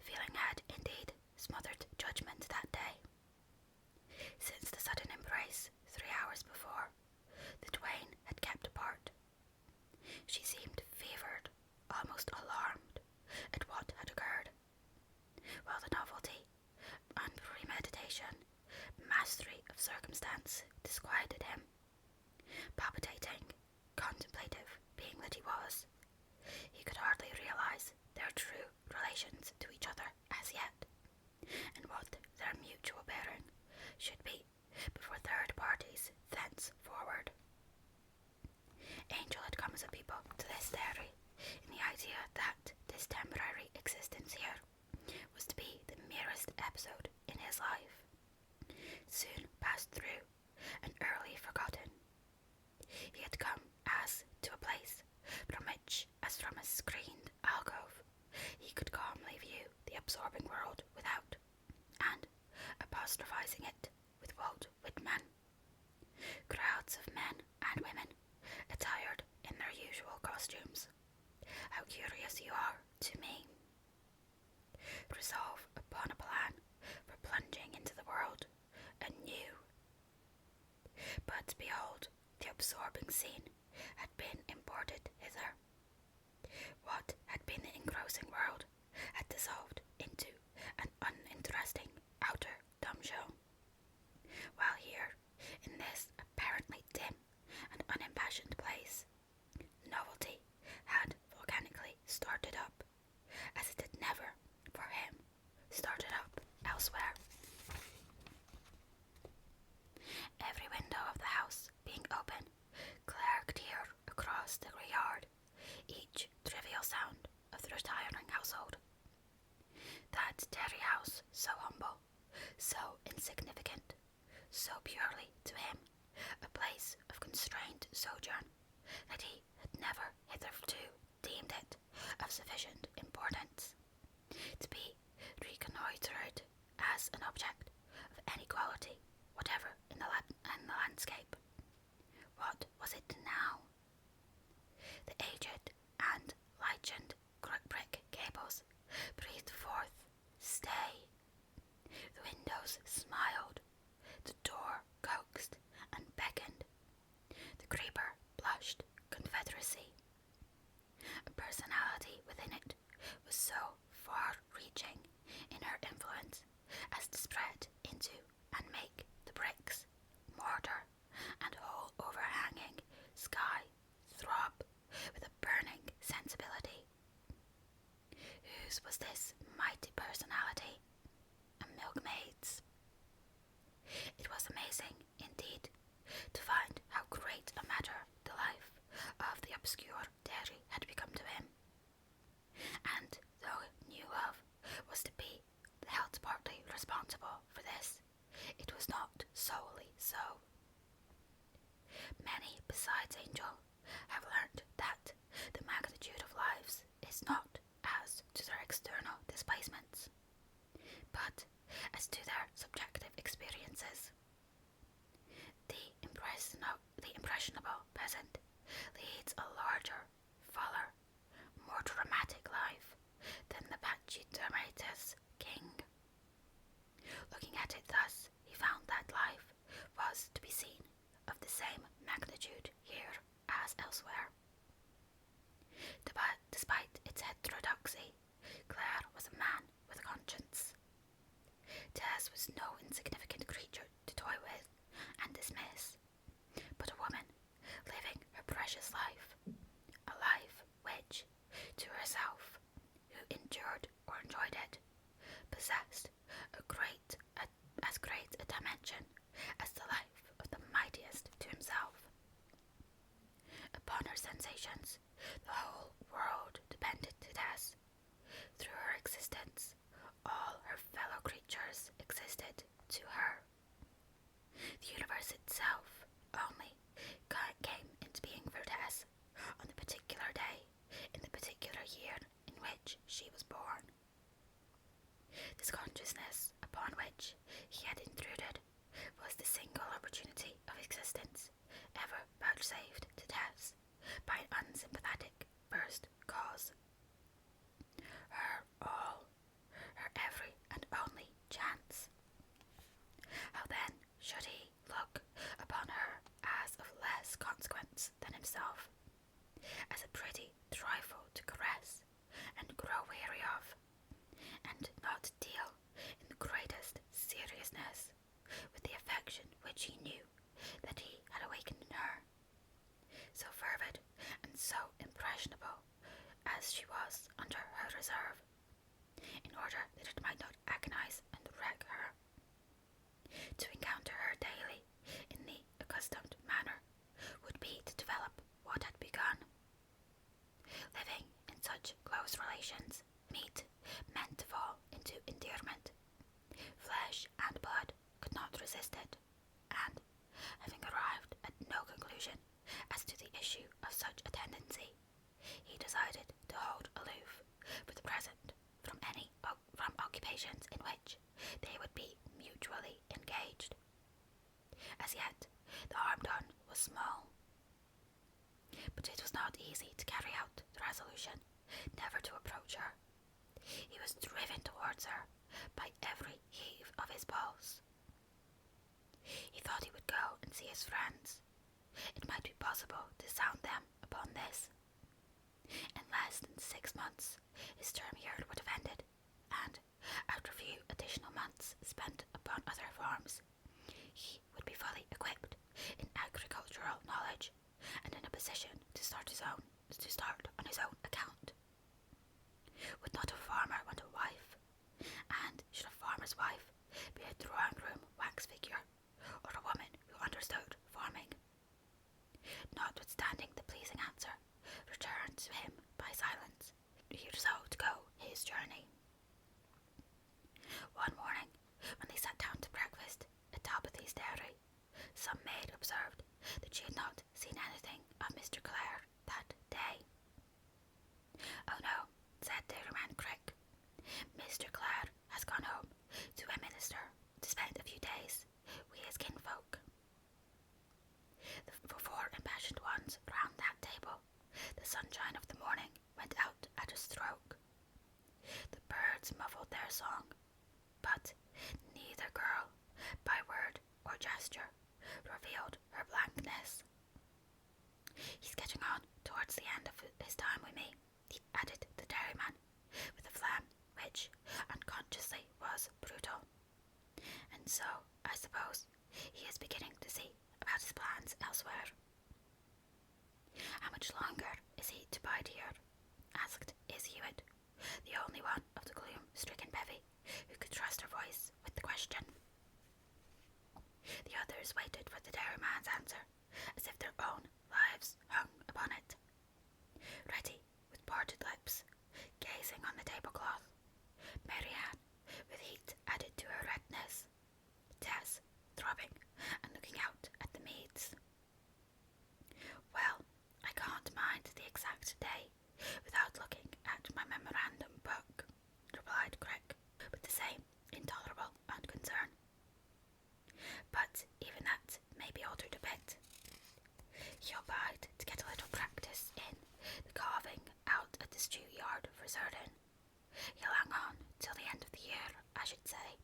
Feeling had indeed smothered judgment that day. Since the sudden embrace 3 hours before, the twain had kept apart. She seemed fevered, almost alarmed at what had occurred, while the novelty, unpremeditation, mastery of circumstance disquieted him. Palpitating, contemplative being that he was, he could hardly realize their true relations to each other as yet, and what their mutual bearing should be before third parties thenceforward. Angel had come as a people to this theory in the idea that this temporary existence here was to be the merest episode in his life, soon passed through and early forgotten. He had come as to a place from which, as from a screened alcove, he could calmly view the absorbing world without, and, apostrophizing it with Walt Whitman, crowds of men and women attired in their usual costumes. How curious you are to me. Resolve upon a plan for plunging into the world anew. But behold, the absorbing scene had been imported hither. What had been the engrossing world had dissolved into an uninteresting outer dumb show, while here, in this apparently dim and unimpassioned place, novelty had volcanically started up, as it had never, for him, started up elsewhere. Every window of the house being open, Claire could hear across the yard each trivial sound of the retiring household. That dairy house, so humble, so insignificant, so purely to him a place of constrained sojourn, that he had never hitherto deemed it of sufficient importance to be reconnoitred as an object of any quality whatever in the landscape. What was it now? The aged and lichened brick gables breathed forth, "Stay." The windows smiled, the door coaxed and beckoned, the creeper blushed confederacy. A personality within it was so far-reaching in her influence as to spread into and make the bricks, mortar, and whole overhanging sky throb with a burning sensibility. Whose was this mighty personality? A milkmaid's. It was amazing, indeed, to find how great a matter the life of the obscure dairy had become to him. And though new love was to be held partly responsible for this, it was not solely so. Many besides Angel have learnt that the magnitude of lives is not as to their external displacements, but as to their subjective experiences. The impressionable peasant leads a larger, fuller, more dramatic life than the pachydermatous king. Looking at it thus, he found that life was to be seen of the same magnitude here as elsewhere. Despite its heterodoxy, Claire was a man with a conscience. Tess was no insignificant creature to toy with and dismiss, but a woman living her precious life, a life which, to herself, who endured or enjoyed it, possessed as great a dimension as the life of the mightiest to himself. Upon her sensations, the whole world depended to Tess. Through her existence, all her fellow creatures existed to her. The universe itself only came into being for Tess on the particular day, in the particular year in which she was born. This consciousness upon which he had intruded was the single opportunity of existence ever vouchsafed to Tess by an unsympathetic first cause. Her all, As yet, the harm done was small. But it was not easy to carry out the resolution never to approach her. He was driven towards her by every heave of his pulse. He thought he would go and see his friends. It might be possible to sound them upon this. In less than 6 months, his term here would have ended, and after a few additional months spent upon other farms, he would be fully equipped in agricultural knowledge and in a position to start on his own account. Would not a farmer want a wife? And should a farmer's wife be a drawing room wax figure, or a woman who understood farming? Notwithstanding the pleasing answer returned to him by silence, he resolved to go his journey. One morning, when they sat down to breakfast at Tabitha's dairy, some maid observed that she had not seen anything of Mr. Clare that day. "Oh no," said Dairyman Crick. "Mr. Clare has gone home to Westminster to spend a few days with his kinfolk." The four impassioned ones round that table, the sunshine of the morning went out at a stroke. The birds muffled their song, but neither girl, by word or gesture, revealed her blankness. "He's getting on towards the end of his time with me," added the dairyman, with a phlegm which, unconsciously, was brutal. "And so, I suppose, he is beginning to see about his plans elsewhere." "How much longer is he to bide here?" asked Is Hewitt, the only one of the gloom-stricken bevy who could trust her voice with the question. The others waited for the dairyman's answer, as if their own lives hung upon it. Reddy, with parted lips, gazing on the tablecloth; Marianne, with heat added to her redness; Tess, throbbing and looking out at the meads. "Well, I can't mind the exact day without looking at my memorandum book," replied Crick, with the same intolerable unconcern. "But even that may be altered a bit. He'll bide to get a little practice in the carving out at the stew yard for certain. He'll hang on till the end of the year, I should say.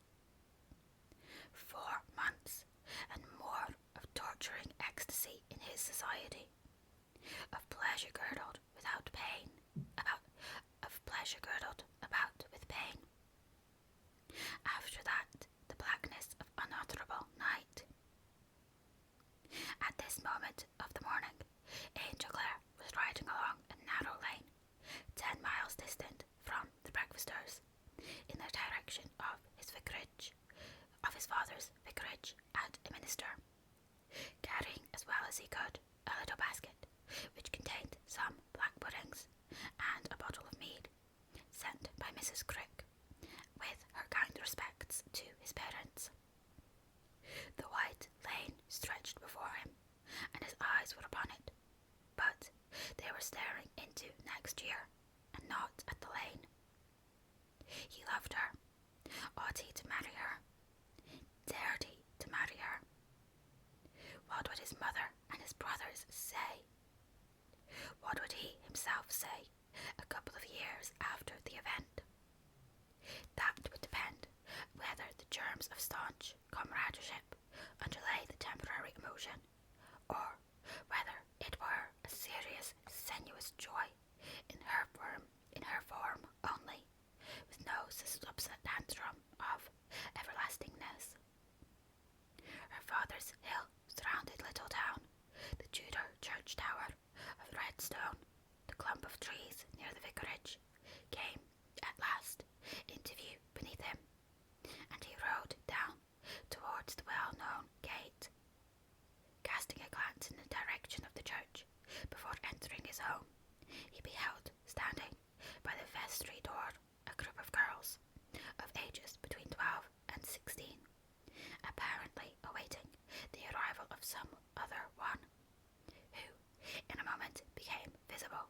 4 months and more of torturing ecstasy in his society, of pleasure girdled without pain, about with pain. After that, the blackness of unutterable night." At this moment of the morning, Angel Clare was riding along a narrow lane, 10 miles distant from the breakfasters, in the direction of his father's vicarage at Minster, carrying as well as he could a little basket which contained some black puddings and a bottle of mead, sent by Mrs. Crick, with her kind respects to his parents. The white lane stretched before him, and his eyes were upon it, but they were staring into next year, and not at the lane. He loved her. Ought he to marry her? Dared he to marry her? What would his mother and his brothers say? What would he himself say a couple of years after the event? That would depend whether the germs of staunch comradeship underlay the temporary emotion, or whether it were a serious, sensuous joy in her form only, with no substandard of everlastingness. Her father's hill-surrounded little town, the Tudor church tower of red stone, the clump of trees near the vicarage, came at last into view beneath him, and he rode down towards the well-known gate. Casting a glance in the direction of the church before entering his home, he beheld, standing by the vestry door, a group of girls of ages between 12 and 16, apparently awaiting the arrival of some other one, who in a moment became visible,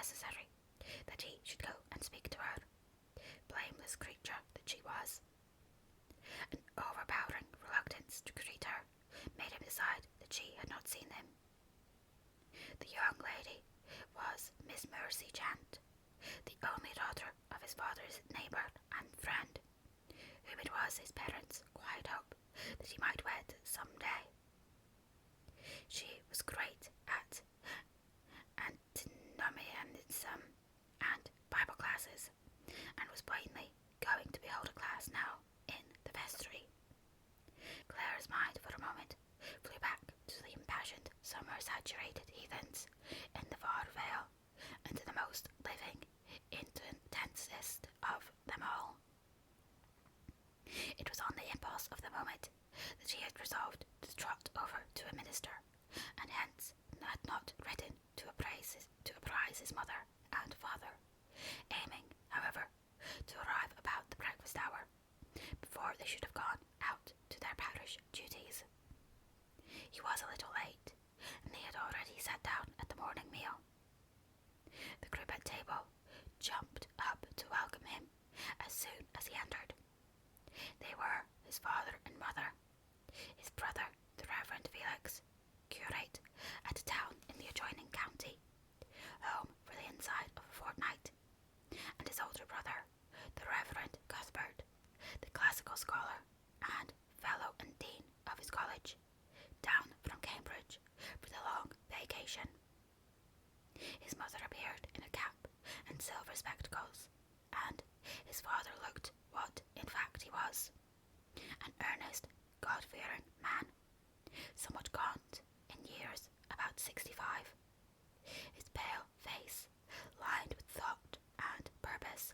necessary that he should go and speak to her, blameless creature that she was. An overpowering reluctance to greet her made him decide that she had not seen him. The young lady was Miss Mercy Chant, the only daughter of his father's neighbour and friend, whom it was his parents' quiet hope that he might wed some day. She was great at antinomianism and Bible classes, and was plainly going to behold a class now in the vestry. Clara's mind for a moment flew back to the impassioned, summer-saturated heathens in the far vale, and to the most living, intensest of them all. It was on the impulse of the moment that she had resolved to trot over to a minister, and hence had not written to apprise his mother and father, aiming, however, to arrive about the breakfast hour, before they should have gone out to their parish duties. He was a little late, and they had already sat down at the morning meal. The group at table jumped up to welcome him as soon as he entered. They were his father and mother, his brother, the Reverend Felix, curate at a town in the adjoining county, home for the inside of a fortnight, and his older brother, the Reverend Cuthbert, the classical scholar and fellow and dean of his college, down from Cambridge for the long vacation. His mother appeared in a cap and silver spectacles, and his father looked what in fact he was, an earnest, God-fearing man, somewhat gaunt in years, about 65. His pale face lined with thought and purpose.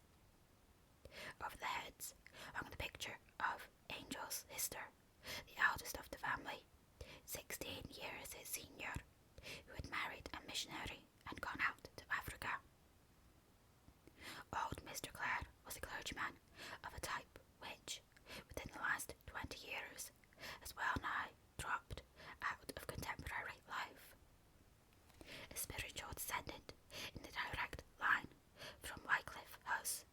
Over the heads hung the picture of Angel's sister, the eldest of the family, 16 years his senior, who had married a missionary and gone out to Africa. Old Mr. Clare was a clergyman of a type which, within the last 20 years, has well nigh dropped out of contemporary life. A spiritual descendant in the direct line from Wycliffe, Huss,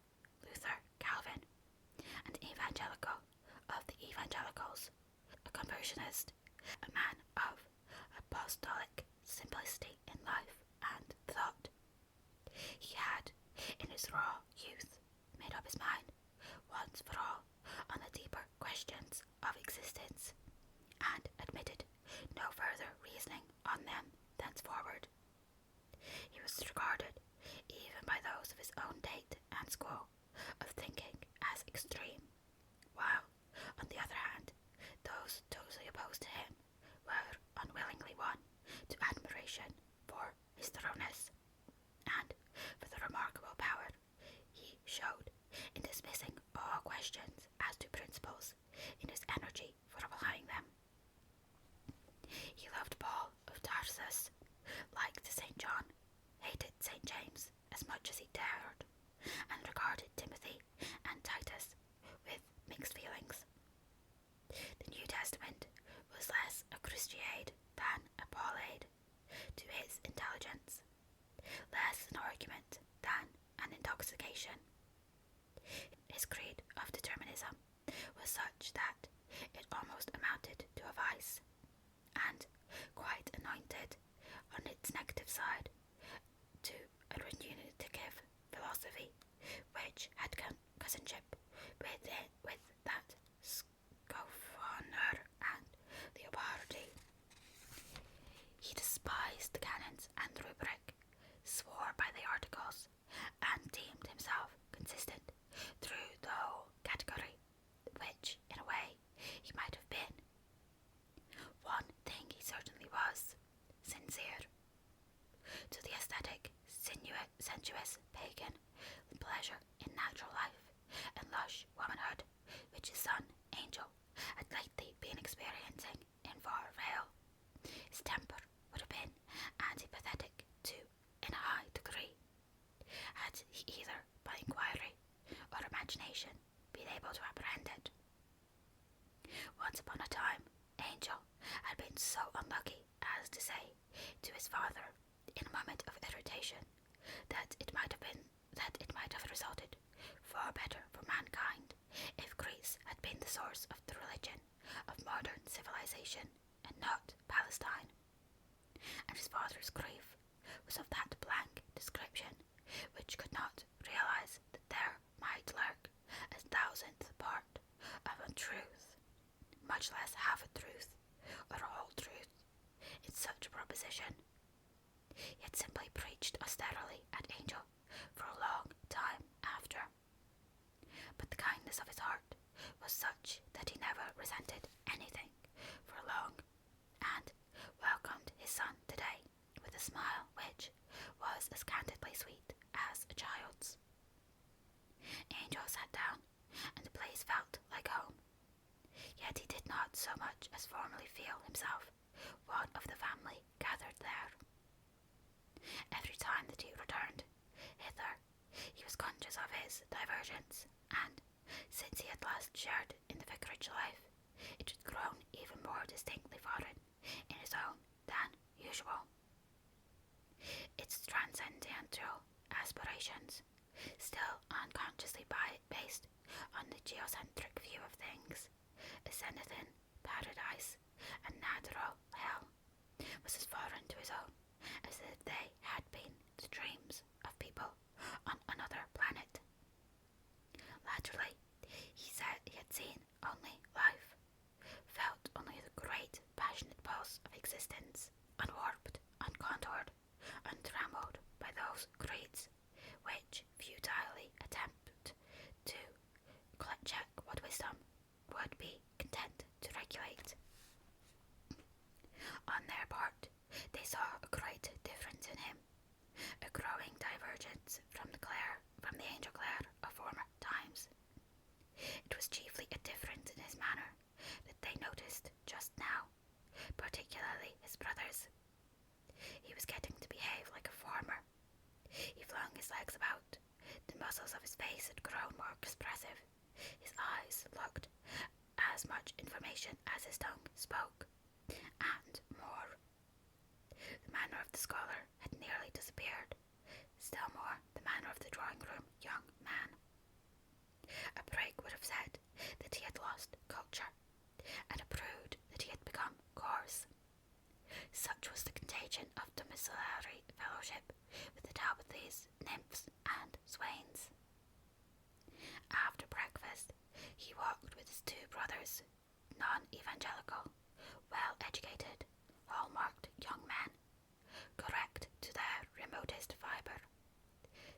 Luther, Calvin, an evangelical of the evangelicals, a conversionist, a man of apostolic simplicity in life and thought. He had, in his raw youth, made up his mind, once for all, on the deeper questions of existence, and admitted no further reasoning on them thenceforward. He was regarded, even by those of his own date and school, of thinking as extreme, while, on the other hand, those totally opposed to him were unwillingly won to admiration for his thoroughness, and for the remarkable power he showed in dismissing all questions as to principles, in his energy for applying them. He loved Paul of Tarsus, liked St. John, hated St. James as much as he dared, and regarded Timothy and Titus with mixed feelings. The New Testament was less a Christiade than a Paulade to his intelligence, less an argument than an intoxication. His creed of determinism was such that it almost amounted to a vice, and quite anointed on its negative side to a remunerative philosophy which had cousinship with that Scoffhoner and Leopardi. He despised the canons and the rubric, swore by the articles, and deemed himself consistent through the whole category, which, in a way, he might have been. One thing he certainly was, sincere. To the aesthetic, sensuous pagan, pleasure in natural life and lush womanhood, which his son, Angel, had lately been experiencing in Far Vale, his temper would have been antipathetic to in a high degree, had he either by inquiry or imagination been able to apprehend it. Once upon a time, Angel had been so unlucky as to say to his father, in a moment of irritation, that not Palestine, and his father's grief was of that blank description which could not realise that there might lurk a thousandth part of untruth, much less half a truth or a whole truth, in such a proposition. He had simply preached austerely at Angel for a long time after. But the kindness of his heart was such that he never resented anything for long, and welcomed his son today with a smile which was as candidly sweet as a child's. Angel sat down, and the place felt like home. Yet he did not so much as formally feel himself one of the family gathered there. Every time that he returned hither, he was conscious of his divergence, and since he had last shared in the vicarage life, it had grown even more distinctly foreign in his own than usual. Its transcendental aspirations, still unconsciously based on the geocentric view of things, ascended in paradise and natural hell, was as foreign to his own as if they had been the dreams of people on another planet. Latterly, he said he had seen only life, felt only the great passionate pulse of existence, unwarped, uncontoured, untrammeled by those creeds which futilely attempt to check what wisdom would be content to regulate. On their part, they saw a great difference in him, a growing divergence from the angel Clare of former times. It was chiefly a difference in his manner that they noticed just now, particularly his brother's. He was getting to behave like a farmer. He flung his legs about. The muscles of his face had grown more expressive. His eyes looked as much information as his tongue spoke, and more. The manner of the scholar had nearly disappeared, still more the manner of the drawing-room young man. A prig would have said that he had lost culture, and a prude that he had become coarse. Such was the contagion of domiciliary fellowship with the Talbothys, nymphs, and swains. After breakfast, he walked with his two brothers, non-evangelical, well-educated, hall-marked young men, correct to their remotest fibre,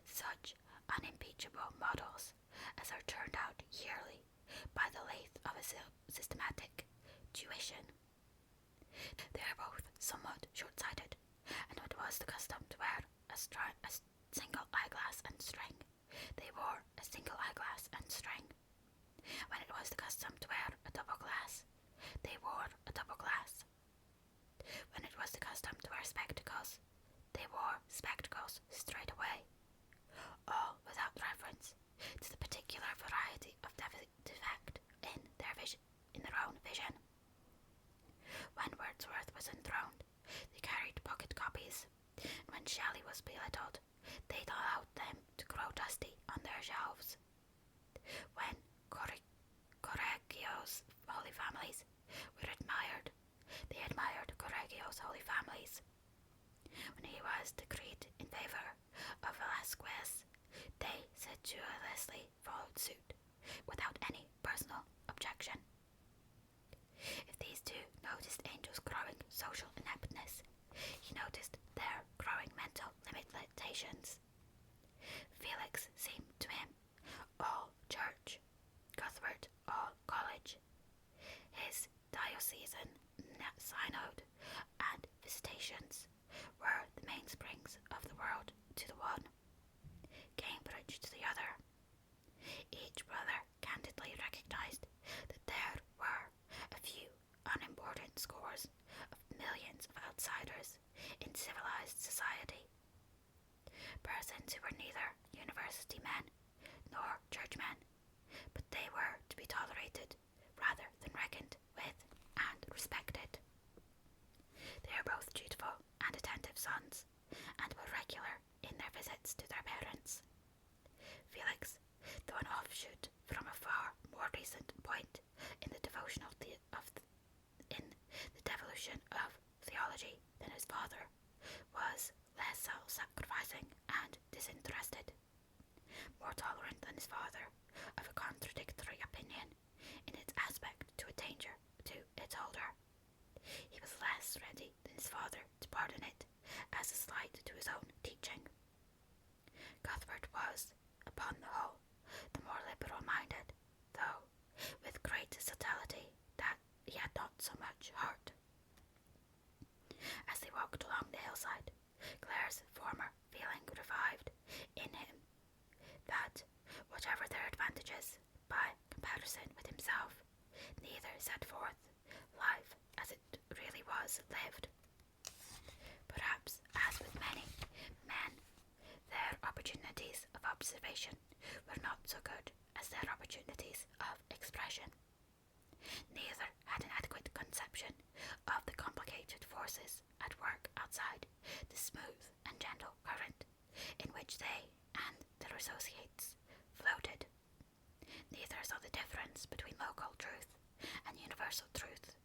such unimpeachable models as are turned out yearly by the lathe of a systematic tuition. They are both somewhat short-sighted, and when it was the custom to wear a single eyeglass and string, they wore a single eyeglass and string. When it was the custom to wear a double glass, they wore a double glass. When it was the custom to wear spectacles, they wore spectacles straight away, all without reference to the particular variety of defect in their own vision. When Wordsworth was enthroned, they carried pocket copies, and when Shelley was belittled, they allowed them to grow dusty on their shelves. When Correggio's Holy Families were admired, they admired Correggio's Holy Families. When he was decreed in favour of Velasquez, they sedulously followed suit, without any personal objection. If these two noticed Angel's growing social ineptness, he noticed their growing mental limitations. Felix seemed to him all church, Cuthbert all college. His diocesan synod and visitations were the mainsprings of the world to the one, Cambridge to the other. Each brother candidly recognized that there were a few unimportant scores of millions of outsiders in civilized society, persons who were neither university men nor churchmen, but they were to be tolerated rather than reckoned with and respected. They are both dutiful and attentive sons, and were regular in their visits to their parents. Felix, though an offshoot from a far more recent point in the devolution his father was less self-sacrificing and disinterested, more tolerant than his father of a contradictory opinion in its aspect to a danger to its holder. He was less ready than his father to pardon it as a slight to his own teaching. Cuthbert was, upon the whole, the more liberal-minded, though with great subtlety that he had not so much heart. As they walked along the hillside, Claire's former feeling revived in him that, whatever their advantages, by comparison with himself, neither set forth life as it really was lived. Perhaps, as with many men, their opportunities of observation were not so good as their opportunities of expression. Neither had an adequate conception of the complicated forces at work outside the smooth and gentle current in which they and their associates floated. Neither saw the difference between local truth and universal truth,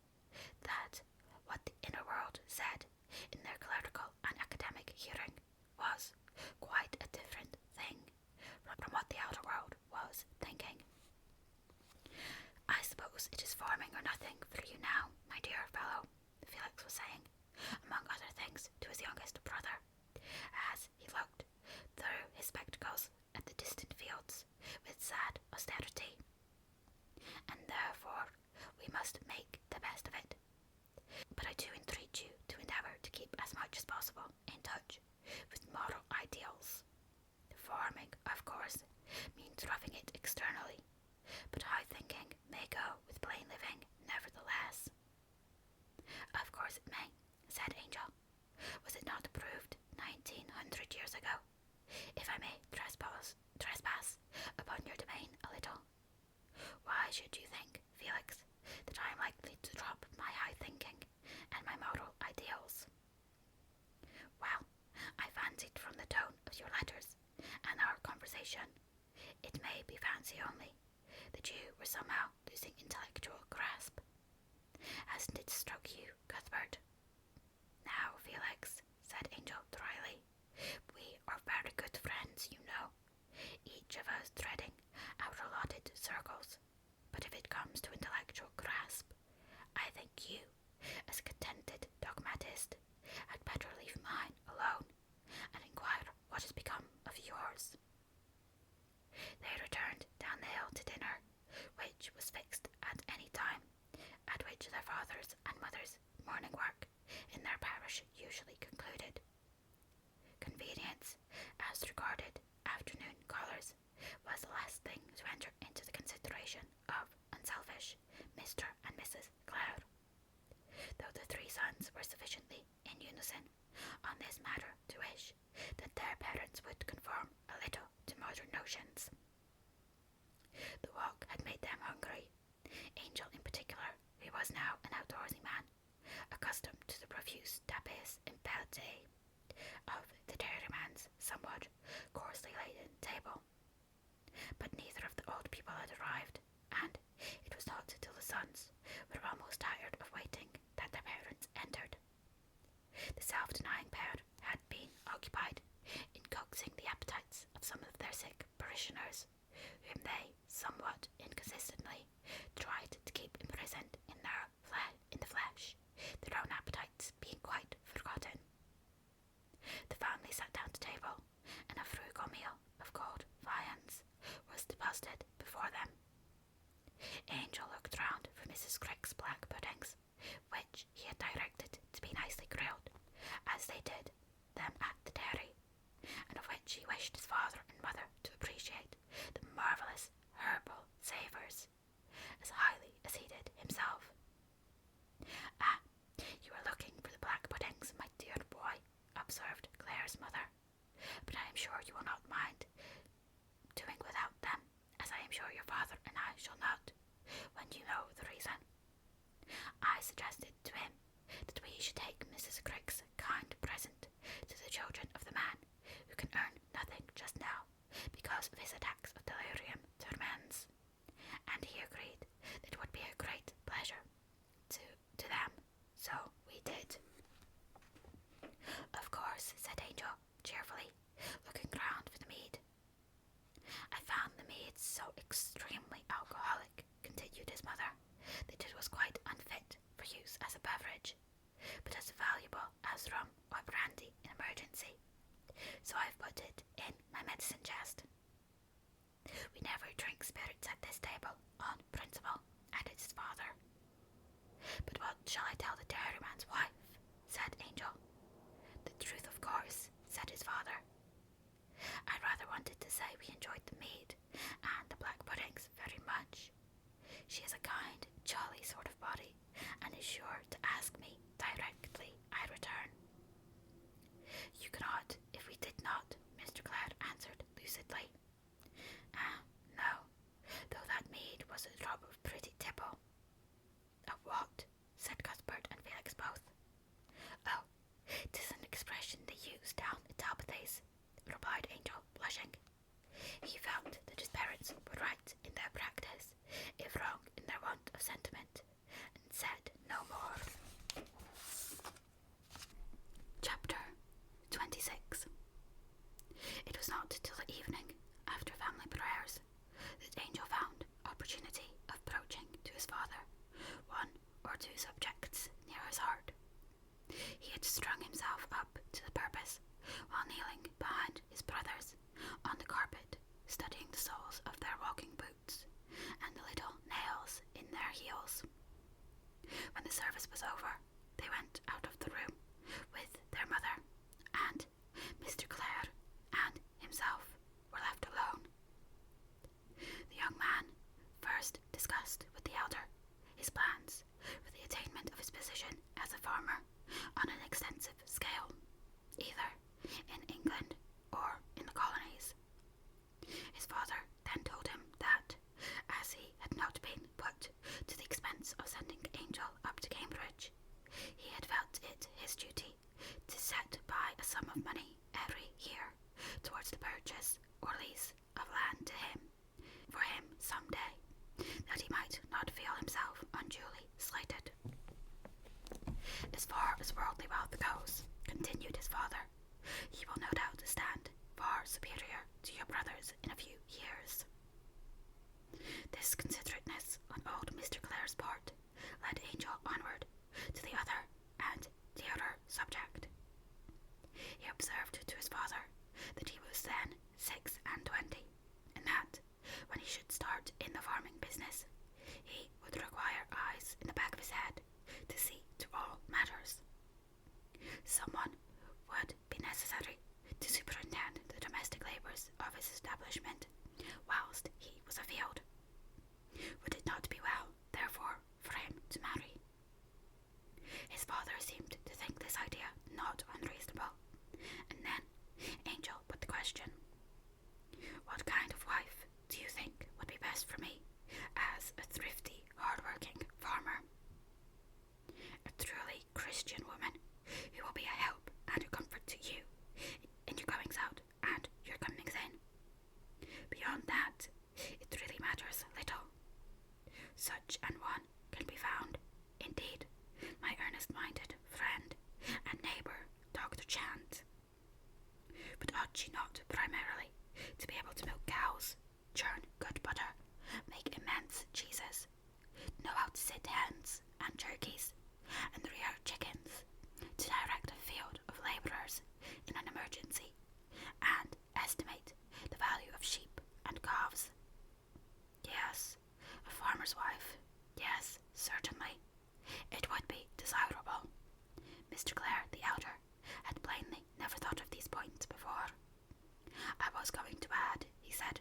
that what the inner world said in their clerical and academic hearing was quite a different thing from what the outer world was thinking. "I suppose it is farming or nothing for you now, my dear fellow," Felix was saying, among other things, to his youngest brother, as he looked through his spectacles at the distant fields with sad austerity. "And therefore we must make the best of it. But I do entreat you to endeavour to keep as much as possible in touch with moral ideals. Farming, of course, means roughing it externally, but high thinking may go with plain living nevertheless." "Of course it may," said Angel. "Was it not proved 1900 years ago? If I may trespass upon your domain a little. Why should you think, Felix, that I am likely to drop my high thinking and my moral ideals?" "Well, I fancied from the tone of your letters and our conversation, it may be fancy only, that you were somehow losing intellectual grasp. Hasn't it struck you, Cuthbert?" "Now, Felix," said Angel dryly, "we are very good friends, you know, each of us treading our allotted circles, but if it comes to intellectual grasp, I think you, as a contented dogmatist, had better leave mine alone and inquire what has become of yours." They returned down the hill to dinner, which was fixed at any time at which their fathers and mothers' morning work in their parish usually concluded. Convenience, as regarded afternoon callers, was the last thing to enter into the consideration of unselfish Mr. and Mrs. Clare, though the three sons were sufficiently in unison on this matter to wish that their parents would conform a little to modern notions. The walk had made them hungry, Angel in particular, who was now an outdoorsy man, accustomed to the profuse tapis and pâté of the dairyman's somewhat coarsely laden table. But neither of the old people had arrived, and it was not till the sons were almost tired of waiting that their parents entered. The self-denying pair had been occupied in coaxing the appetites of some of their sick parishioners, whom they, somewhat inconsistently, tried to keep imprisoned in the flesh, their own appetites being quite forgotten. The family sat down to table, and a frugal meal of cold viands was deposited before them. Angel looked round for Mrs. Crick's black puddings, which he had directed to be nicely grilled, as they did them at the dairy, and of which he wished his father and mother to appreciate the marvellous herbal savours as highly as he did himself. "Ah, you are looking for the black puddings, my dear boy," observed Claire's mother, "but I am sure you will not mind doing without them, as I am sure your father and I shall not, when you know the reason." I suggested to him that we should take Mrs. Crick's kind present to the children of the man who can earn nothing just now because of his attacks of delirium tremens, and he agreed that it would be a great pleasure to them, so we did. replied Angel, blushing. He felt that his parents were right in their practice, if wrong in their want of sentiment, and said no more. Chapter 26. It was not till the evening, after family prayers, that Angel found opportunity of broaching to his father one or two subjects near his heart. He had strung himself up to the purpose, while kneeling behind his brothers on the carpet, studying the soles of their walking boots and the little nails in their heels. When the service was over, they went out of the room with their mother, and Mr. Clare and himself were left alone. The young man first discussed with the elder his plans for the attainment of his position as a farmer on an extensive scale, either in England or in the colonies. His father then told him that, as he had not been put to the expense of sending Angel up to Cambridge, he had felt it his duty to set by a sum of money every year towards the purchase or lease of land to him, for him some day, that he might not feel himself unduly slighted. As far as worldly wealth goes, continued his father, you will no doubt stand far superior to your brothers in a few years. This considerateness on old Mr. Clare's part led Angel onward to the other and dearer subject. He observed to his father that he was then 26, and that, when he should start in the farming business, he would require eyes in the back of his head to see to all matters. Someone would be necessary to superintend the domestic labours of his establishment whilst he was afield. Would it not be well, therefore, for him to marry? His father seemed to think this idea not unreasonable, and then Angel put the question, what kind of wife do you think would be best for me as a thrifty, hard-working farmer? A truly Christian woman who will be a help and a comfort to you in your goings out and your comings in. Beyond that, it really matters little. Such an one can be found, indeed, my earnest-minded friend and neighbour, Dr. Chant. But ought she not primarily to be able to milk cows, churn good butter, make immense cheeses, know how to sit hens and turkeys, and rear chickens, to direct a field of labourers in an emergency, and estimate the value of sheep and calves? Yes, a farmer's wife. Yes, certainly. It would be desirable. Mr. Clare, the elder, had plainly never thought of these points before. I was going to add, he said,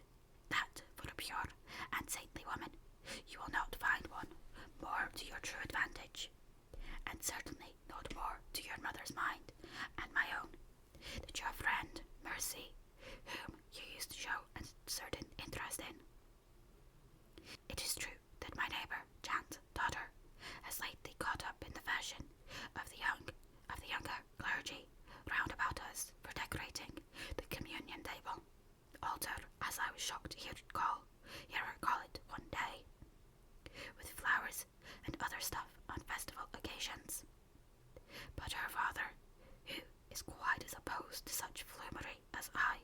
that for a pure and saintly woman, you will not find one more to your true advantage, and certainly not more to your mother's mind and my own, that your friend, Mercy, whom you used to show a certain interest in. It is true that my neighbour, Chant's daughter, has lately caught up in the fashion of the younger clergy round about us for decorating the communion table, altar, as I was shocked to hear her call it one day, with flowers and other stuff on festival occasions. But her father, who is quite as opposed to such flummery as I,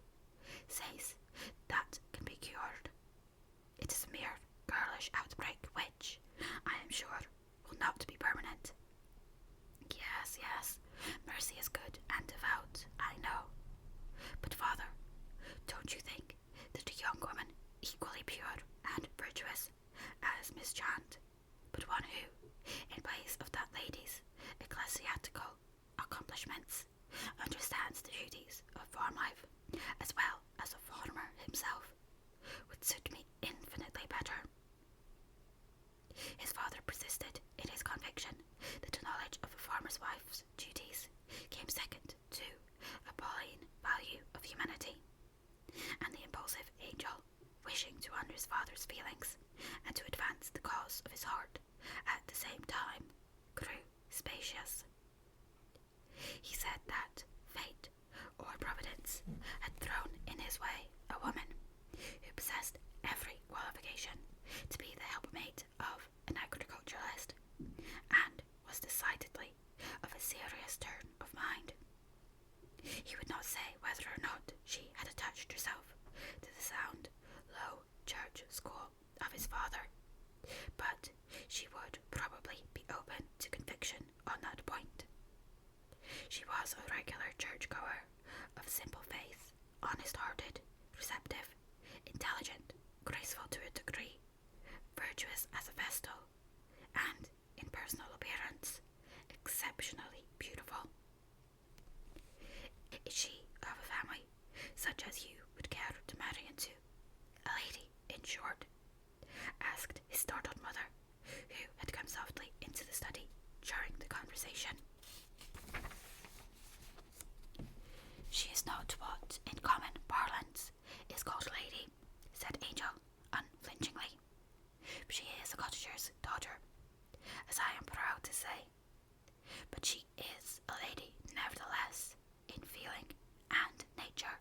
says that can be cured. It is a mere girlish outbreak which, I am sure, will not be permanent. Yes, Mercy is good and devout, I know. But, father, don't you think that a young woman equally pure and virtuous as Miss Chant, but one who, in place of that lady's ecclesiastical accomplishments, understands the duties of farm life as well as a farmer himself, would suit me infinitely better? His father persisted in his conviction that the knowledge of a farmer's wife's duties came second to a Pauline value of humanity, and the impulsive Angel, wishing to honour his father's feelings and to advance the cause of his heart at the same time, grew spacious. He said that fate or providence had thrown say whether or not she had attached herself to the sound, low church school of his father, but she would probably be open to conviction on that point. She was a regular churchgoer of simple faith, honest-hearted, receptive, intelligent, graceful to a degree, virtuous as a vestal, and, in personal appearance, exceptionally beautiful. Is she of a family such as you would care to marry into? A lady, in short? Asked his startled mother, who had come softly into the study during the conversation. She is not what, in common parlance, is called a lady, said Angel, unflinchingly. She is a cottager's daughter, as I am proud to say, but she is a lady nevertheless, in feeling and nature.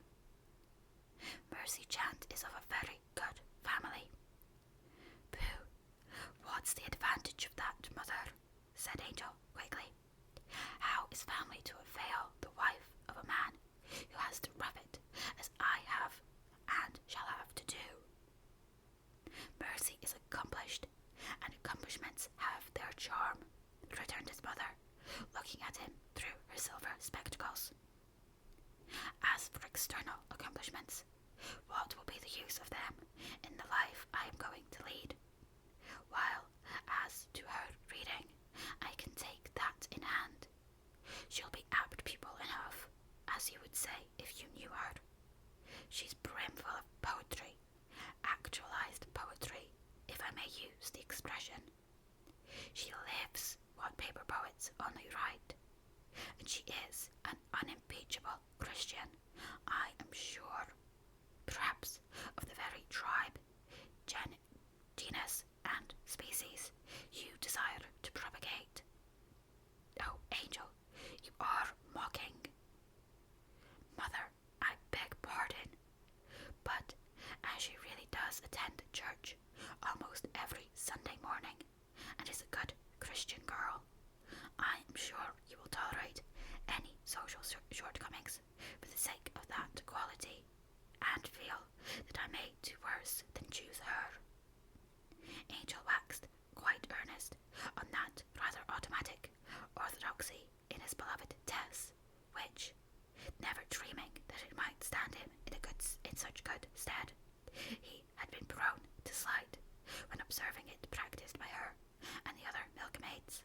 Mercy Chant is of a very good family. Pooh, what's the advantage of that, mother? Said Angel quickly. How is family to avail the wife of a man who has to rough it, as I have and shall have to do? Mercy is accomplished, and accomplishments have their charm, returned his mother, looking at him through her silver spectacles. As for external accomplishments, what will be the use of them in the life I am going to lead? While, as to her reading, I can take that in hand. She'll be apt pupil enough, as you would say if you knew her. She's brimful of poetry, actualized poetry, if I may use the expression. She lives what paper poets only write, and she is an unimpeachable Christian, I am sure, perhaps of the very tribe, genus, and species you desire to propagate. Oh, Angel, you are mocking. Mother, I beg pardon, but as she really does attend church almost every Sunday morning, and is a good Christian girl, I am sure you will tolerate any social shortcomings for the sake of that quality, and feel that I may do worse than choose her. Angel waxed quite earnest on that rather automatic orthodoxy in his beloved Tess, which, never dreaming that it might stand him in such good stead, he had been prone to slight when observing it practised by her and the other milkmaids,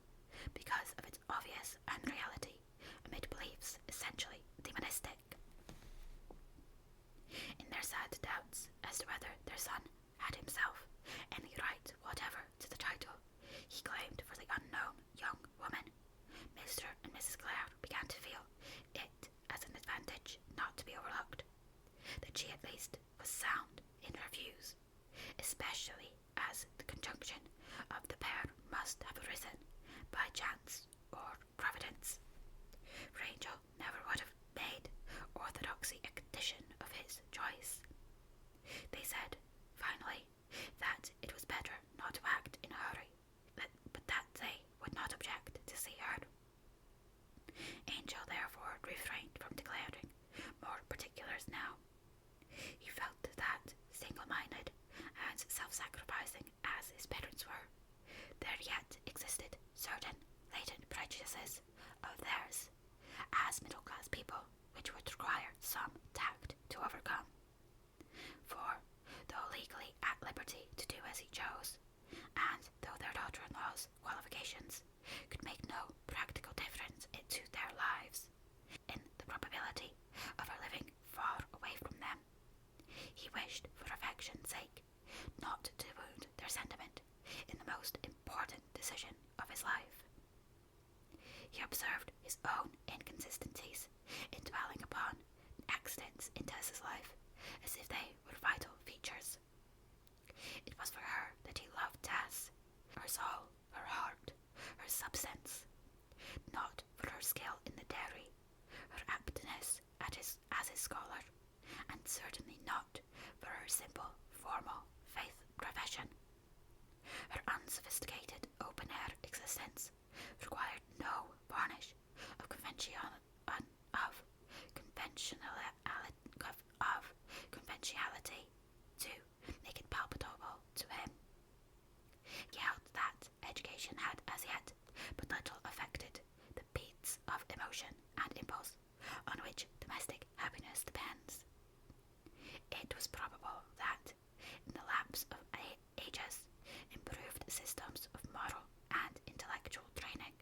because of its obvious unreality amid beliefs essentially demonistic. In their sad doubts as to whether their son had himself any right whatever to the title he claimed for the unknown young woman, Mr. and Mrs. Clare began to feel it as an advantage not to be overlooked, that she at least was sound in her views, especially as the conjunction of the pair must have arisen by chance or providence. For Angel never would have made orthodoxy a condition of his choice. They said, finally, that it was better not to act in a hurry, but that they would not object to see her. Angel therefore refrained from declaring more particulars now. He felt that, single-minded and self-sacrificing as his parents were, there yet existed certain latent prejudices of theirs, as middle-class people, which would require some tact to overcome. For, though legally at liberty to do as he chose, and though their daughter-in-law's qualifications could make no practical difference to their lives, in the probability of her living far away from them, he wished, for affection's sake, not to wound their sentiment in the most important decision of his life. He observed his own inconsistencies in dwelling upon accidents in Tess's life as if they were vital features. It was for her that he loved Tess, her soul, her heart, her substance, not for her skill in the dairy, her aptness as his scholar, and certainly not for her simple, formal faith profession. Her unsophisticated, open-air existence required no varnish of conventionality potentiality to make it palpable to him. He held that education had as yet but little affected the beats of emotion and impulse on which domestic happiness depends. It was probable that, in the lapse of ages, improved systems of moral and intellectual training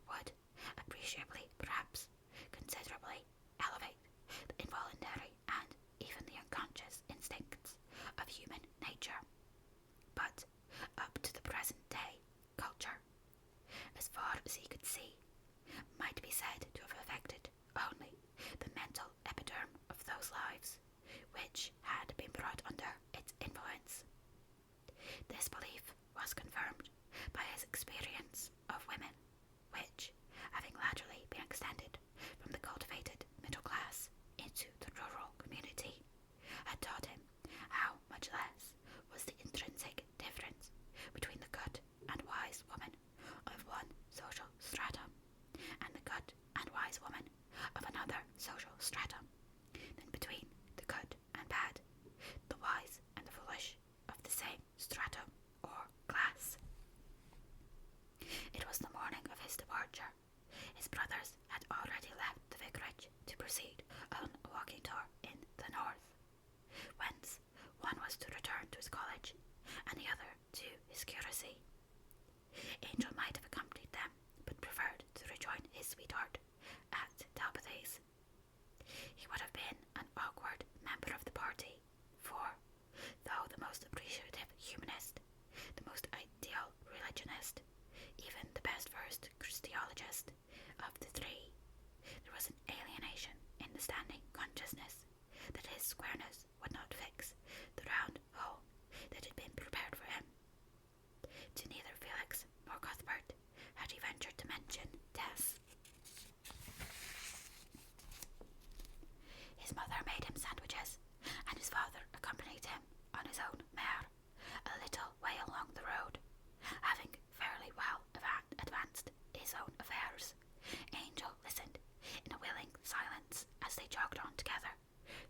would appreciably, perhaps considerably, elevate the involuntary and even the unconscious instincts of human nature. But up to the present day, culture, as far as he could see, might be said to have affected only the mental epiderm of those lives which had been brought under its influence. This belief was confirmed by his experience of women, which, having latterly been extended from the cultivated middle class into the rural community, had taught him how much less was the intrinsic difference between the good and wise woman of one social stratum and the good and wise woman of another social stratum than between the good and bad, the wise and the foolish of the same stratum or class. It was the morning of his departure. His brothers had already left the vicarage to proceed on a walking tour in the north, whence one was to return to his college and the other to his curacy. Angel might have accompanied them, but preferred to rejoin his sweetheart at Talbothays. He would have been an awkward member of the party, for, though the most appreciative humanist, the most ideal religionist, even the best versed Christologist of the three, there was an alienation in the standing consciousness that his squareness would not fix the round hole that had been prepared for him. To neither Felix nor Cuthbert had he ventured to mention Tess. His mother made him sandwiches, and his father accompanied him on his own mare a little way along the road. Having fairly well advanced his own affairs, Angel listened in a willing silence as they jogged on together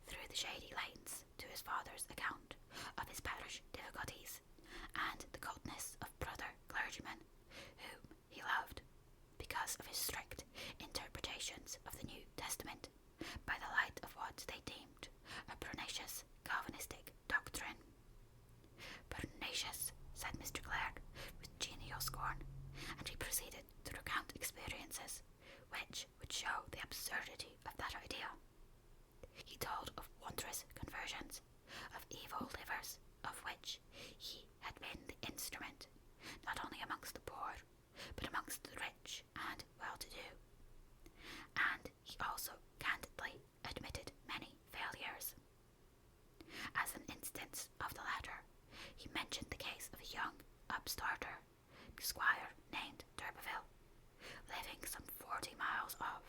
through the shady lanes to his father's account of his parish difficulties and the coldness of brother clergymen whom he loved because of his strict interpretations of the New Testament by the light of what they deemed a pernicious Calvinistic doctrine. Pernicious, said Mr. Clerk with genial scorn, and he proceeded to recount experiences which would show the absurdity of that idea. He told of wondrous conversions, of evil livers, of which he had been the instrument, not only amongst the poor, but amongst the rich and well-to-do. And he also candidly admitted many failures. As an instance of the latter, he mentioned the case of a young upstarter, squire named d'Urberville, living some 40 miles off,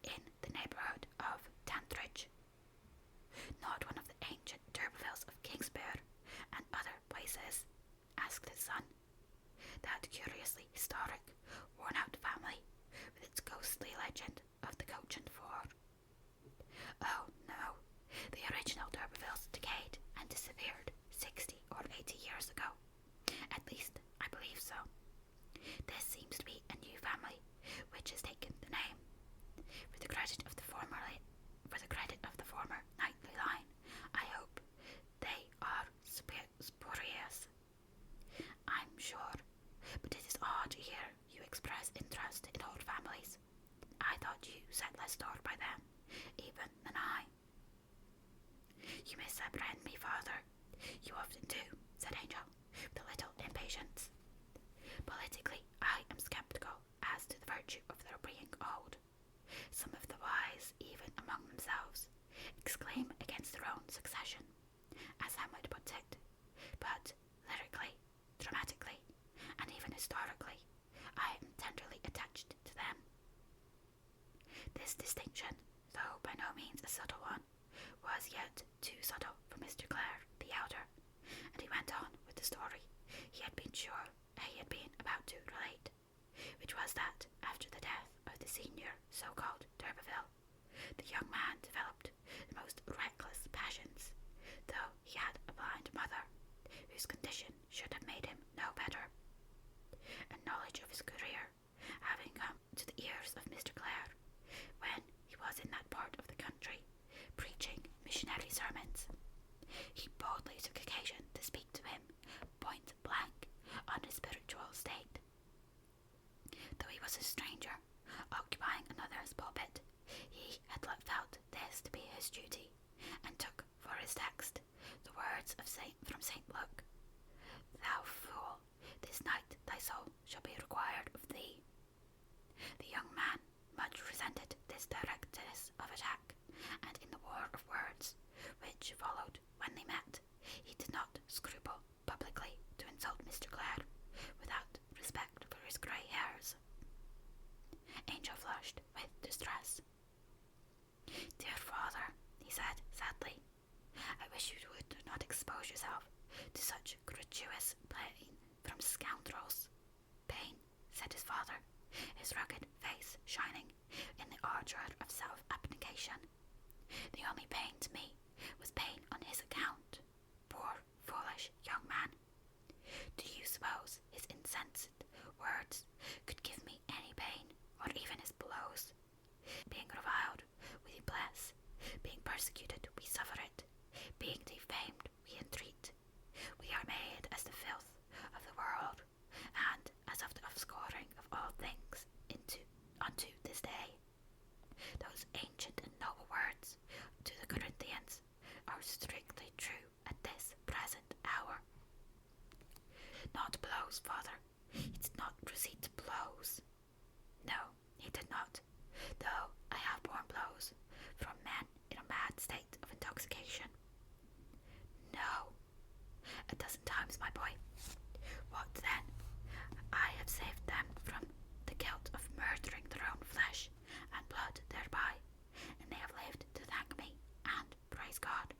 in the neighbourhood of Tantridge. Not one of the ancient d'Urbervilles of Kingsburgh and other places, asked his son. That curiously historic, worn-out family, with its ghostly legend of the coach and four. Oh, no, the original d'Urbervilles decayed and disappeared 60 or 80 years ago. At least, I believe so. This seems to be a new family, which has taken the name. For the credit of the former knightly line, I hope they are spurious. I'm sure, but it is odd to hear you express interest in old families. I thought you set less store by them, even than I. You misapprehend me, father. You often do, said Angel, with a little impatience. Politically, I am sceptical as to the virtue of their being old. Some of the wise, even among themselves, exclaim against their own succession, as Hamlet puts it. But lyrically, dramatically, and even historically, I am tenderly attached to them. This distinction, though by no means a subtle one, was yet too subtle for Mr. Clare, the elder, and he went on with the story he had been sure he had been about to relate, which was that, after the death of the senior so-called d'Urberville, the young man developed the most reckless passions, sermons. He boldly took occasion to speak to him point blank on his spiritual state. Though he was a stranger, occupying another's pulpit, he had felt this to be his duty, and took for his text the words of from St. Luke, "Thou fool, this night thy soul shall be required of thee." The young man much resented this directness of attack, and in the war of words which followed when they met, he did not scruple publicly to insult Mr. Clare without respect for his grey hairs. Angel flushed with distress. "Dear father," he said sadly, "I wish you would not expose yourself to such gratuitous pain from scoundrels." "Pain," said his father, his rugged face shining in the ardour of self-abnegation. "The only pain to me was pain on his account. Poor, foolish young man. Do you suppose his insensate words could give me any pain, or even his blows? Being reviled, we bless. Being persecuted, we suffer it. Being defamed, we entreat. We are made as the filth of the world, and as of the offscouring of all things unto this day." Those ancient and noble words to the Corinthians are strictly true at this present hour. "Not blows, father. He did not proceed to blows." "No, he did not, though I have borne blows from men in a mad state of intoxication." "No, a dozen times, my boy. What then? I have saved them from the guilt of murdering their own flesh and blood thereby, and they have lived to thank me and praise God."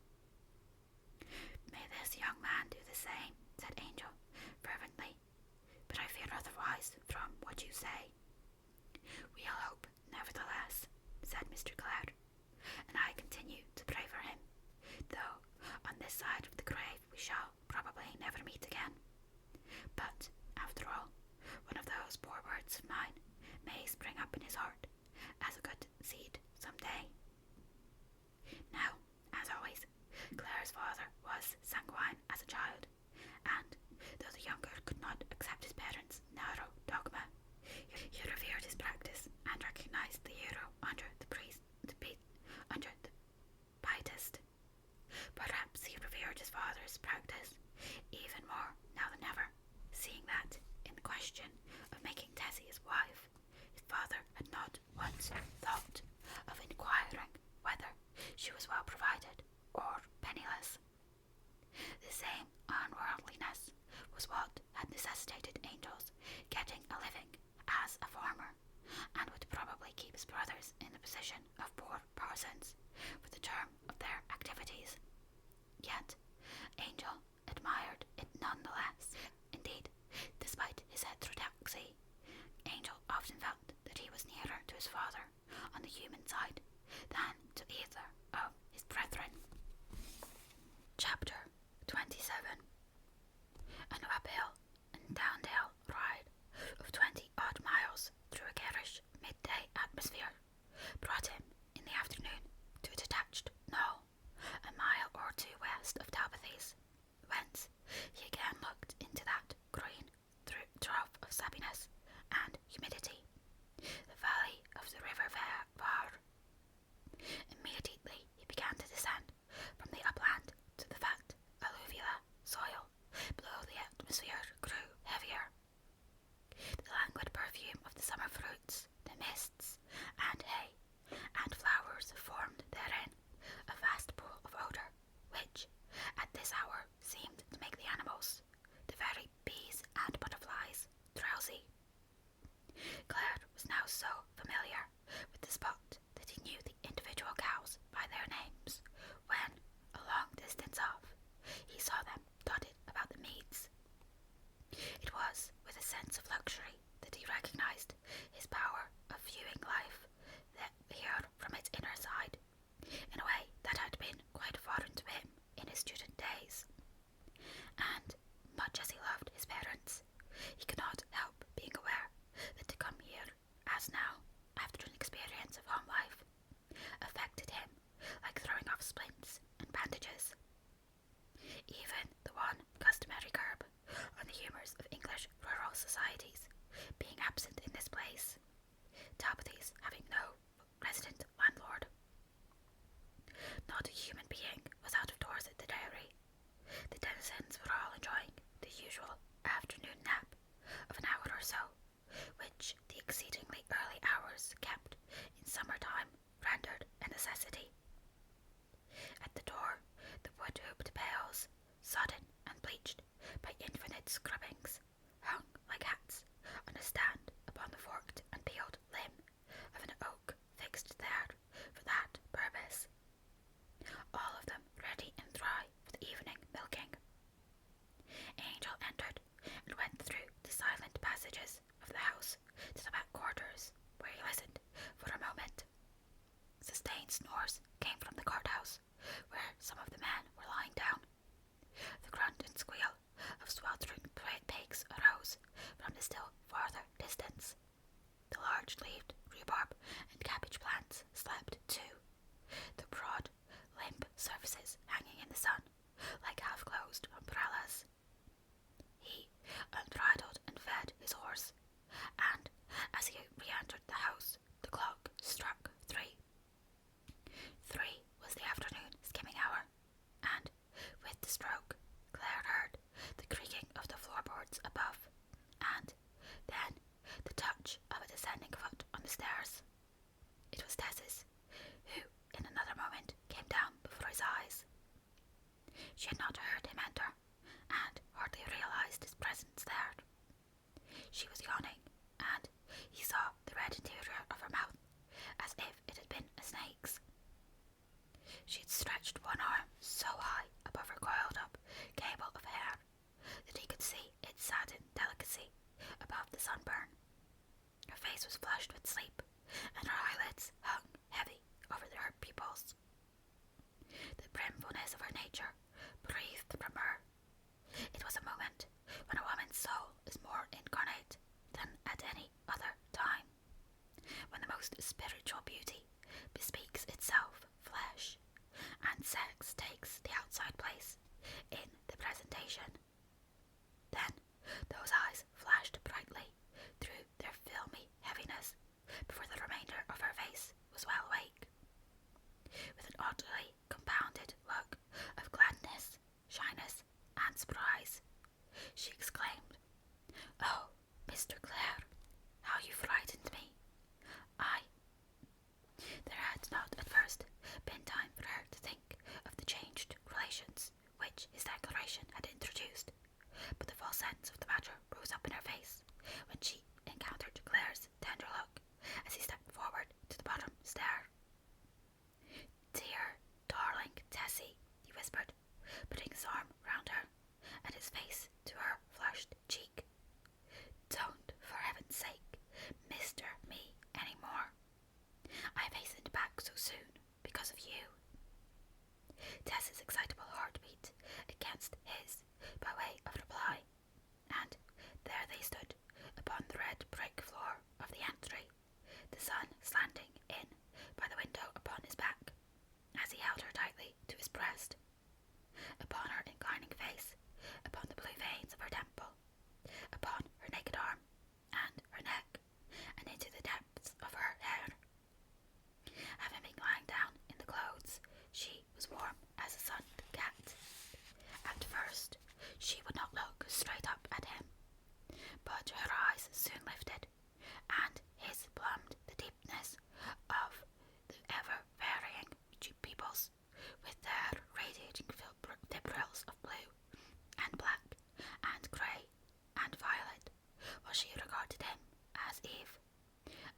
"May this young man do the same," said Angel fervently, "but I fear otherwise from what you say." "We'll hope, nevertheless," said Mr. Clare, "and I continue to pray for him, though on this side of the grave we shall probably never meet again. But, after all, one of those poor words of mine may spring up in his heart as a good seed some day." Now, as always, Clare's father was sanguine as a child, and, though the younger could not accept his parents' narrow dogma, he revered his practice and recognized the hero under the pietist. Perhaps he revered his father's practice even more now than ever, seeing that, in the question of making Tessie his wife, his father had not once thought of inquiring whether she was well provided or penniless. The same unworldliness was what had necessitated Angel's getting a living as a farmer, and would probably keep his brothers in the position of poor parsons for the term of their activities. Yet Angel admired it none the less. Indeed, despite his heterodoxy, Angel often felt that he was nearer to his father on the human side than to either of his brethren. Chapter 27. An uphill and downhill ride of 20-odd miles through a garish midday atmosphere brought him, in the afternoon, to a detached knoll, a mile or two west of Talbothy's, whence he again looked into that green trough of sappiness and humidity, the valley of the river Var. Immediately he began to descend from the upland to the fat alluvial soil below. The atmosphere grew heavier. The languid perfume of the summer fruits, the mists, and hay, and flowers formed therein a vast pool of odour, which, Not a human being was out of doors at the dairy. The denizens were all enjoying the usual afternoon nap of an hour or so, which the exceedingly early hours kept in summertime rendered a necessity. At the door, the wood-hooped pails, sodden and bleached by infinite scrubbings, hung like hats on a stand upon the forked and peeled limb of an oak fixed there for that purpose, all of them ready and dry for the evening milking. Angel entered and went through the silent passages of the house to the back quarters, where he listened for a moment. Sustained snores came from the courthouse, where some of the men were lying down. The grunt and squeal of sweltering pigs arose from the still farther distance. The large-leaved rhubarb and cabbage plants slept too, the broad, limp surfaces hanging in the sun like half-closed umbrellas. He unbridled and fed his horse, and as he re-entered the house, the clock struck 3. 3 was the afternoon skimming hour, and with the stroke, Claire heard the creaking of the floorboards above, and then the touch of a descending foot on the stairs. It was Tess's, who in another moment came down before his eyes. She had not heard him enter, and hardly realized his presence there. She was yawning, and he saw the red interior of her mouth, as if it had been a snake's. She had stretched one arm so high above her coiled-up cable of hair that he could see its satin delicacy above the sunburn. Her face was flushed with sleep, and her eyelids hung heavy over her pupils. The brimfulness of her nature breathed from her. It was a moment when a woman's soul is more incarnate than at any other time, when the most spiritual beauty bespeaks itself flesh, and sex takes the outside place in the presentation. Then those eyes flashed brightly through their filmy heaviness before the remainder of her face was well awake. With an oddly compounded look of gladness, shyness, and surprise, she exclaimed, "Oh, Mr. Clare, how you frightened me! There had not at first been time for her to think of the changed relations which his declaration had introduced, but the full sense of the matter rose up in her face when she encountered Clare's tender look as he stepped forward to the bottom stair. "Dear, darling Tessie," he whispered, putting his arm round her and his face to her flushed cheek. "Don't, for heaven's sake, Mr. me any more. I've hastened back so soon because of you." Tess's excitable heart beat against his by way of reply, and there they stood upon the red brick floor of the entry, the sun slanting in by the window upon his back, as he held her tightly to his breast. Upon her inclining face, upon the blue veins of her temple, upon her naked arm and her neck, and into the depths of her hair. Having been lying down in the clothes, she was warm as a sunned cat. At first, she would not look straight up at him, but her eyes soon lifted, and his plumbed the deepness of the ever-varying pupils with their radiating fibrils of blue and black and grey and violet, while she regarded him as Eve,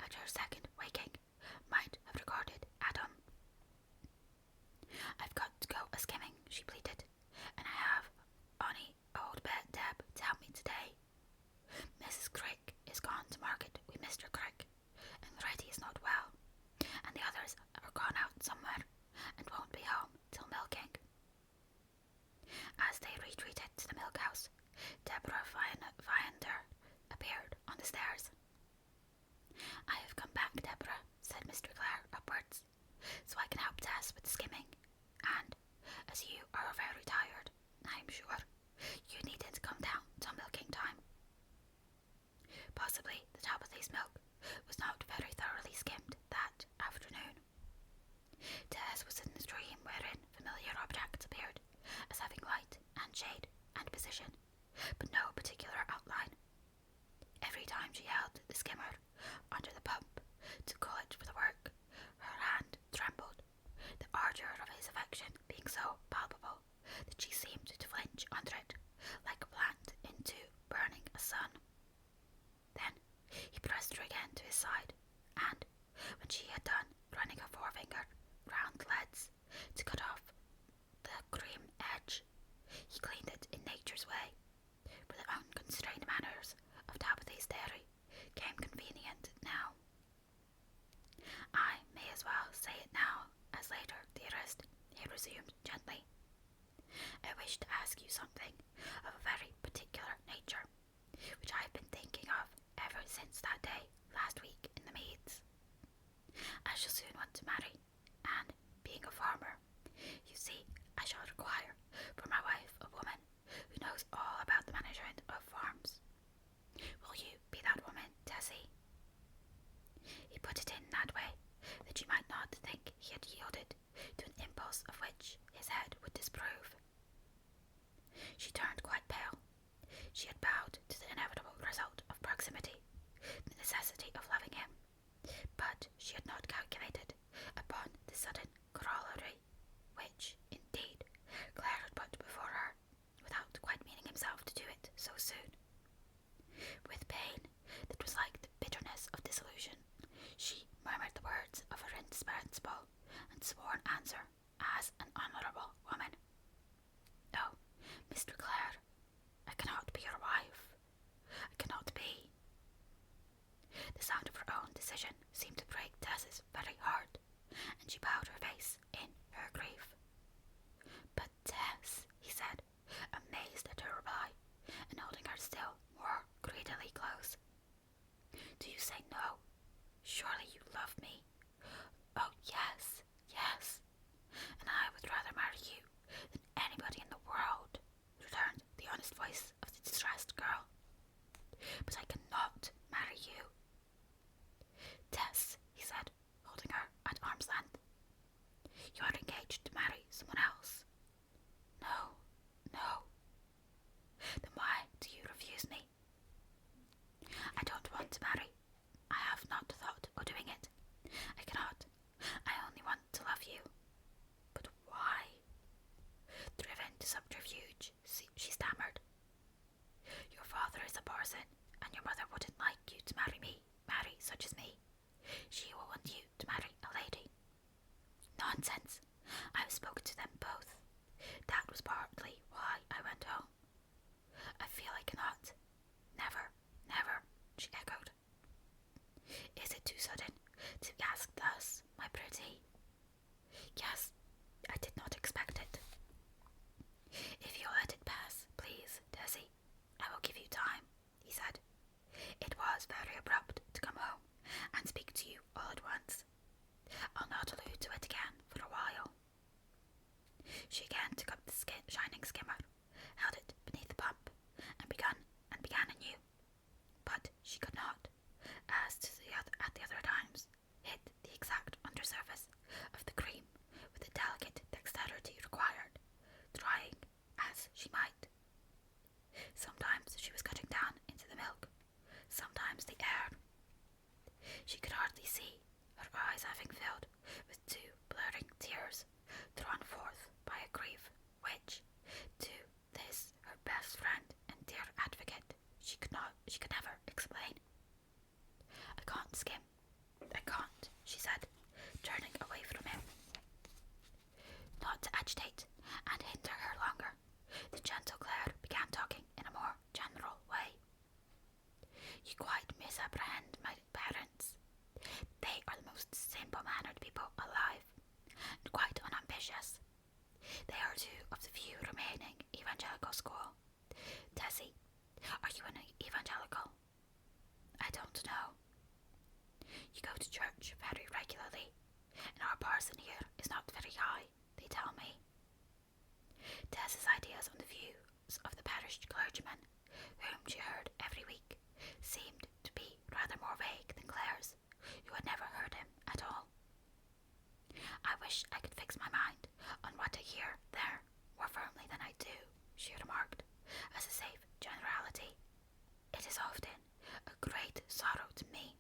at her second waking, might have regarded Adam. "I've got to go a-skimming," she pleaded, "and I have only old Bet Deb to help me today. Mrs. Crick is gone to market with Mr. Crick, and Reddy is not well, and the others are gone out somewhere and won't be home till milking." As they retreated to the milk house, Deborah Viander appeared on the stairs. "I have come back, Deborah," said Mr. Clare upwards, "so I can help Tess with skimming, and as you are very tired, I am sure you needn't come down till milking time." Possibly the Tabitha's milk was not very thoroughly skimmed that afternoon. Tess was in the dream where shade and position, but no particular outline. Every time she held the skimmer under the pump to cool it for the work, her hand trembled, the ardour of his affection being so palpable that she seemed to flinch under it, like a plant into burning a sun. Then he pressed her again to his side, and, when she had done, running a forefinger round the leads to cut off the cream edge, he cleaned it in nature's way, for the unconstrained manners of Tabitha's dairy came convenient now. I may as well say it now as later, dearest, he resumed gently. I wish to ask you something of a very particular nature, which I have been thinking of ever since that day last week in the meads. I shall soon want to marry, and, being a farmer, you see, I shall require for my wife a woman who knows all about the management of farms. Will you be that woman, Tessie? He put it in that way that she might not think he had yielded to an impulse of which his head would disapprove. She turned quite pale. She had bowed to the inevitable result of proximity, the necessity of loving him, but she had not calculated upon the sudden corollary, which, indeed, Clare had put before her, without quite meaning himself to do it so soon. With pain that was like the bitterness of disillusion, she murmured the words of her indispensable and sworn answer as an honourable woman. Oh, Mr. Clare, I cannot be your wife. I cannot be. The sound of her own decision seemed to break Tess's very heart, and she bowed her face in her grief. But Tess, he said, amazed at her reply, and holding her still more greedily close. Do you say no? Surely you love me. Oh, yes, yes, and I would rather marry you than anybody in the world, returned the honest voice of the distressed girl. But I cannot marry you. Tess, he said, holding her at arm's length, you are engaged to marry someone else. No, no. Then why do you refuse me? I don't want to marry. I have not thought of doing it. I cannot. I only want to love you. But why? Driven to subterfuge, she stammered. Your father is a parson, and your mother wouldn't like you to marry such as me. She will want you to marry a lady. Nonsense. I've spoken to them both. That was partly why I went home. I feel I cannot. Never, never, she echoed. Is it too sudden to be asked thus, my pretty? Yes, I did not expect it. If you'll let it pass, please, Tessie, I will give you time, he said. It was very abrupt to come home and speak to you all at once. I'll not allude to it again for a while. She again took up the shining skimmer, held it beneath the pump, and began anew. But she could not, as at the other times, hit the exact undersurface of the cream with the delicate dexterity required, trying as she might. Sometimes she was cutting down into the milk, sometimes the air. She could hardly see, her eyes having filled with two blurring tears, drawn forth by a grief which, to this her best friend and dear advocate, she could never explain. I can't skim. I can't, she said, turning away from him. Not to agitate and hinder her longer, the gentle Clare began talking in a more general way. You quite misapprehend my parents. They are the most simple-mannered people alive, and quite unambitious. They are two of the few remaining evangelical school. Tessie, are you an evangelical? I don't know. You go to church very regularly, and our parson here is not very high, they tell me. Tess's ideas on the views of the parish clergyman, whom she heard every week, seemed to be rather more vague than Clare's, who had never heard him at all. I wish I could fix my mind on what I hear there more firmly than I do, she remarked. not me.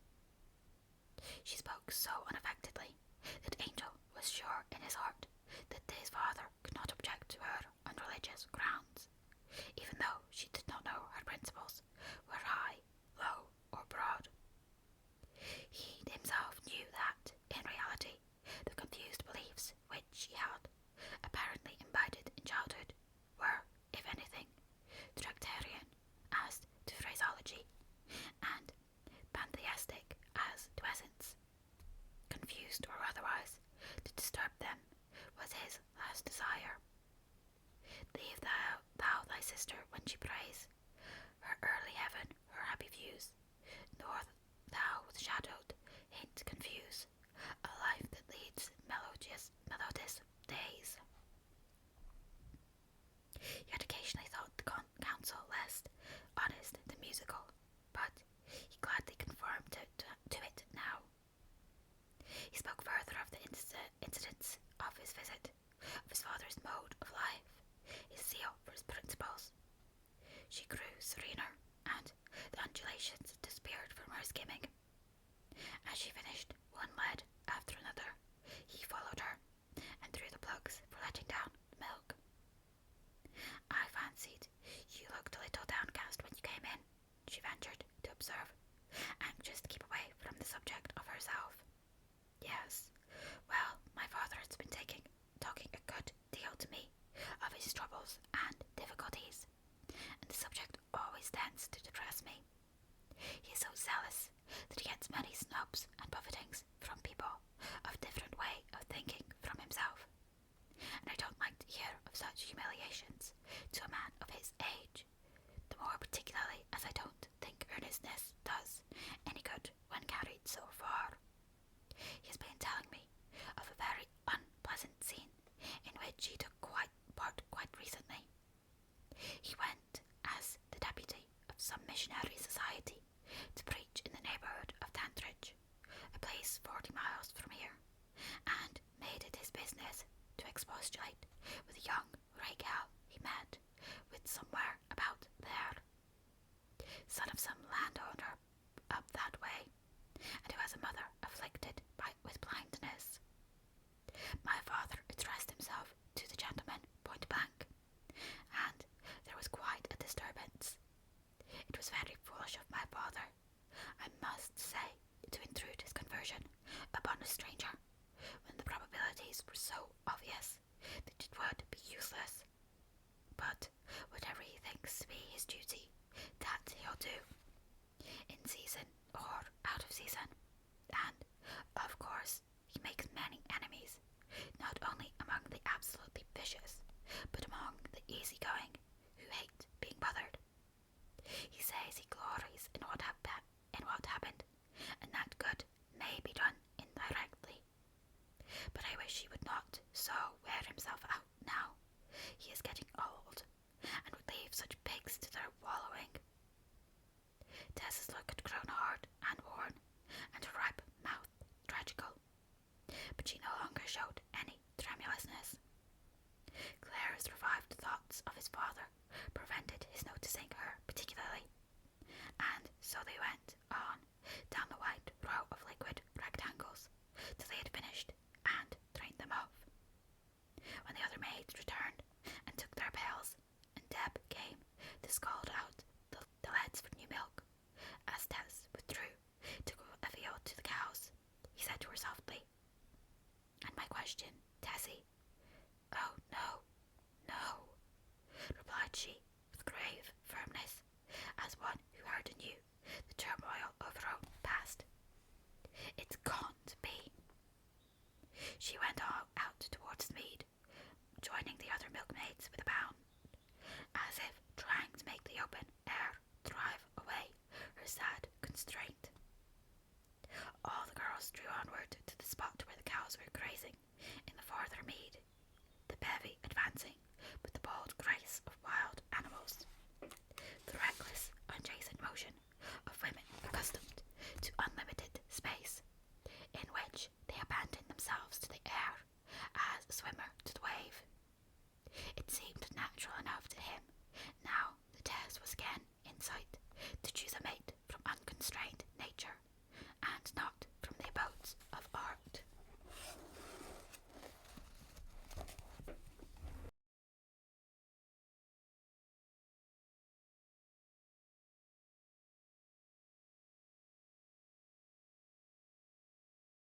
She spoke so unaffectedly that Angel was sure in his heart that his father could not object to her on religious grounds, even though she did not know her principles were high, low, or broad. He himself knew that, in reality, the confused beliefs which she held, apparently imbibed in childhood, were, if anything, tractarian as to phraseology, and pantheistic as to essence. Confused or otherwise, to disturb them was his last desire. Leave thou thy sister when she prays, her early heaven, her happy views, nor thou with shadowed hint confuse a life that leads melodious days. He had occasionally thought the counsel less honest than musical, but he gladly conformed to it now. He spoke further of the incidents of his visit, of his father's mode of life, his zeal for his principles. She grew serener, and the undulations disappeared from her skimming. As she finished one lead after another, he followed her, and threw the plugs for letting down the milk. I fancied you looked a little downcast when you came in, she ventured to observe, anxious to keep away from the subject of herself. Yes, well, my father has been talking a good deal to me of his troubles and difficulties, and the subject always tends to depress me. He is so zealous that he gets many snubs and buffetings from people of different way of thinking from himself, and I don't like to hear of such humiliations to a man of his age, the more particularly as I don't think earnestness does any good when carried so far. He has been telling me of a very unpleasant scene in which he took part quite recently. He went as the deputy of some missionary society to preach in the neighbourhood of Tantridge, a place 40 miles from here, and made it his business to expostulate with a young rake gal he met with somewhere about there, son of some landowner up that way, and who has a mother afflicted with blindness. My father addressed himself to the gentleman point blank, and there was quite a disturbance. It was very foolish of my father, I must say, to intrude his conversion upon a stranger, when the probabilities were so obvious that it would be useless. But whatever he thinks to be his duty, that he'll do, in season or out of season, and, of course, he makes many enemies, not only among the absolutely vicious, but among the easygoing, who hate being bothered. He says he glories in what happened, and that good may be done indirectly. But I wish he would not so wear himself out now. He is getting old, and would leave such pigs to their wallowing. Tess's look had grown hard and worn, and her ripe mouth tragical, but she no longer showed any tremulousness. Claire's revived thoughts of his father prevented his noticing her particularly, and so they went on down the wide row of liquid rectangles till they had finished and drained them off. When the other maids returned and took their pails, and Deb came to scald out the leads for new milk, as Tess withdrew to go afield to the cows, he said to her softly, "And my question, Tessie?" "Oh, no, no," replied she with grave firmness, as one who heard anew the turmoil of her own past. "It can't be." She went out towards the mead, joining the other milkmaids with a bound, as if trying to make the open air drive away her sad constraint. All the girls drew onward to the spot where the cows were grazing in the farther mead, the bevy advancing with the bold grace of wild animals, the reckless, unchastened motion of women accustomed to unlimited space, in which they abandon themselves to the air as a swimmer to the wave. It seemed natural enough to him